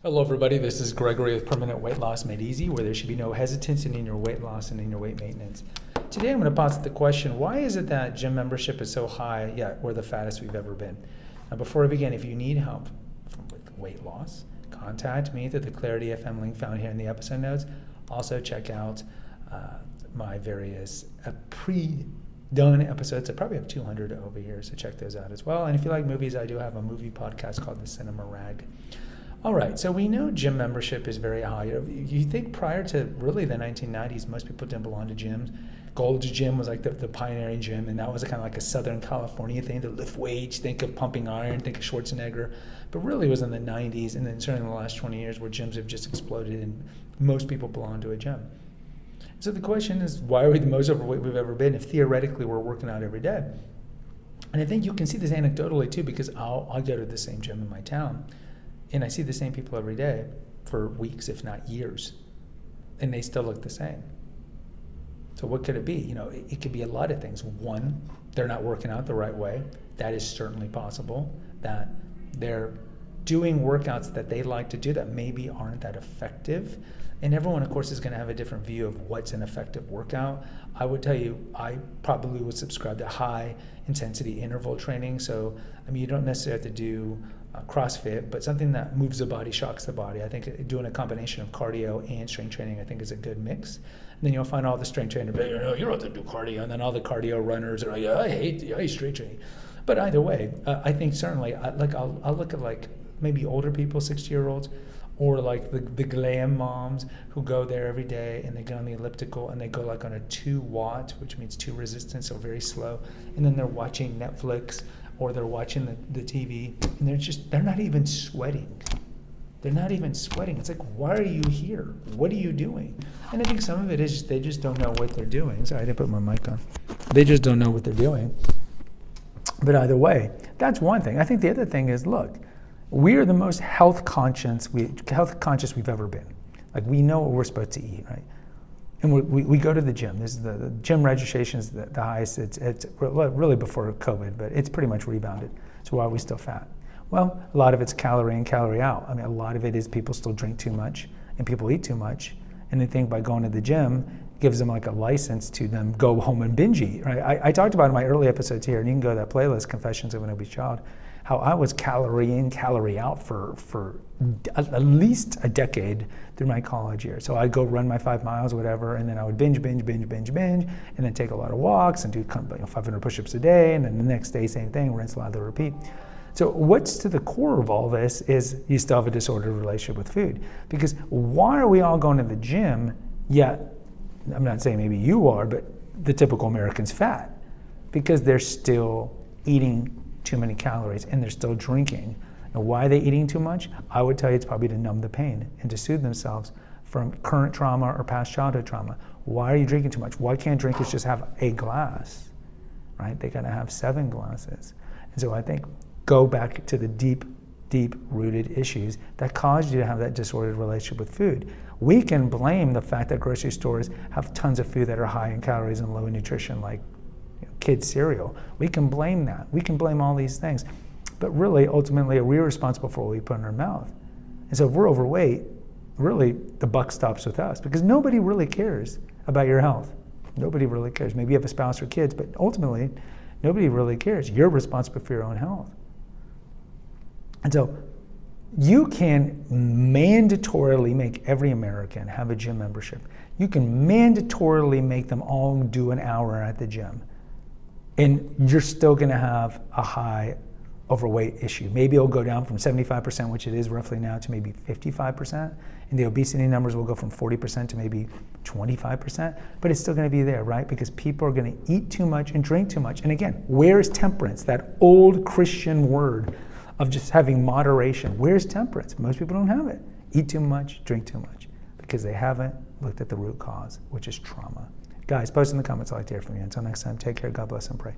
Hello everybody, this is Gregory with Permanent Weight Loss Made Easy, where there should be no hesitancy in your weight loss and in your weight maintenance. Today I'm going to posit the question, why is it that gym membership is so high, yet we're the fattest we've ever been? Now before we begin, if you need help with weight loss, contact me through the Clarity FM link found here in the episode notes. Also check out my various pre-done episodes. I probably have 200 over here, so check those out as well. And if you like movies, I do have a movie podcast called The Cinema Rag. All right, so we know gym membership is very high. You think prior to really the 1990s, most people didn't belong to gyms. Gold's Gym was like the pioneering gym, and that was kind of like a Southern California thing to lift weights, think of pumping iron, think of Schwarzenegger. But really it was in the 90s, and then certainly in the last 20 years where gyms have just exploded and most people belong to a gym. So the question is, why are we the most overweight we've ever been if theoretically we're working out every day? And I think you can see this anecdotally too, because I'll go to the same gym in my town, and I see the same people every day for weeks, if not years, and they still look the same. So what could it be? It could be a lot of things. One, they're not working out the right way. That is certainly possible. That they're doing workouts that they like to do that maybe aren't that effective. And everyone, of course, is going to have a different view of what's an effective workout. I would tell you, I probably would subscribe to high intensity interval training. So, you don't necessarily have to do CrossFit, but something that moves the body, shocks the body. I think doing a combination of cardio and strength training, I think, is a good mix. And then you'll find all the strength trainers, you don't have to do cardio. And then all the cardio runners are like, I hate strength training. But either way, I think certainly, I'll look at like maybe older people, 60-year-olds, or like the glam moms who go there every day and they get on the elliptical and they go like on a 2 watt, which means 2 resistance, so very slow. And then they're watching Netflix or they're watching the TV, and they're not even sweating. They're not even sweating. It's like, why are you here? What are you doing? And I think some of it is they just don't know what they're doing. Sorry, I didn't put my mic on. They just don't know what they're doing. But either way, that's one thing. I think the other thing is, look, we are the most health conscious we've ever been. Like, we know what we're supposed to eat, right? And we go to the gym. This is the gym registration is the highest. It's really before COVID, but it's pretty much rebounded. So why are we still fat? Well, a lot of it's calorie in, calorie out. A lot of it is people still drink too much and people eat too much. And they think by going to the gym gives them like a license to them go home and binge eat, right? I talked about in my early episodes here, and you can go to that playlist, Confessions of an Obese Child, how I was calorie in, calorie out for at least a decade through my college years. So I'd go run my 5 miles, whatever, and then I would binge, and then take a lot of walks and do 500 push-ups a day, and then the next day, same thing, rinse, lather, repeat. So what's to the core of all this is you still have a disordered relationship with food. Because why are we all going to the gym, yet, I'm not saying maybe you are, but the typical American's fat? Because they're still eating too many calories and they're still drinking. And why are they eating too much? I would tell you it's probably to numb the pain and to soothe themselves from current trauma or past childhood trauma. Why are you drinking too much? Why can't drinkers just have a glass, right? They gotta have 7 glasses. And so I think go back to the deep rooted issues that caused you to have that disordered relationship with food. We can blame the fact that grocery stores have tons of food that are high in calories and low in nutrition, like kids' cereal. We can blame that. We can blame all these things. But really, ultimately, we're responsible for what we put in our mouth. And so if we're overweight, really, the buck stops with us, because nobody really cares about your health. Nobody really cares. Maybe you have a spouse or kids, but ultimately, nobody really cares. You're responsible for your own health. And so you can mandatorily make every American have a gym membership. You can mandatorily make them all do an hour at the gym. And you're still going to have a high overweight issue. Maybe it'll go down from 75%, which it is roughly now, to maybe 55%. And the obesity numbers will go from 40% to maybe 25%. But it's still going to be there, right? Because people are going to eat too much and drink too much. And again, where's temperance? That old Christian word of just having moderation. Where's temperance? Most people don't have it. Eat too much, drink too much, because they haven't looked at the root cause, which is trauma. Guys, post in the comments. I'd like to hear from you. Until next time, take care, God bless, and pray.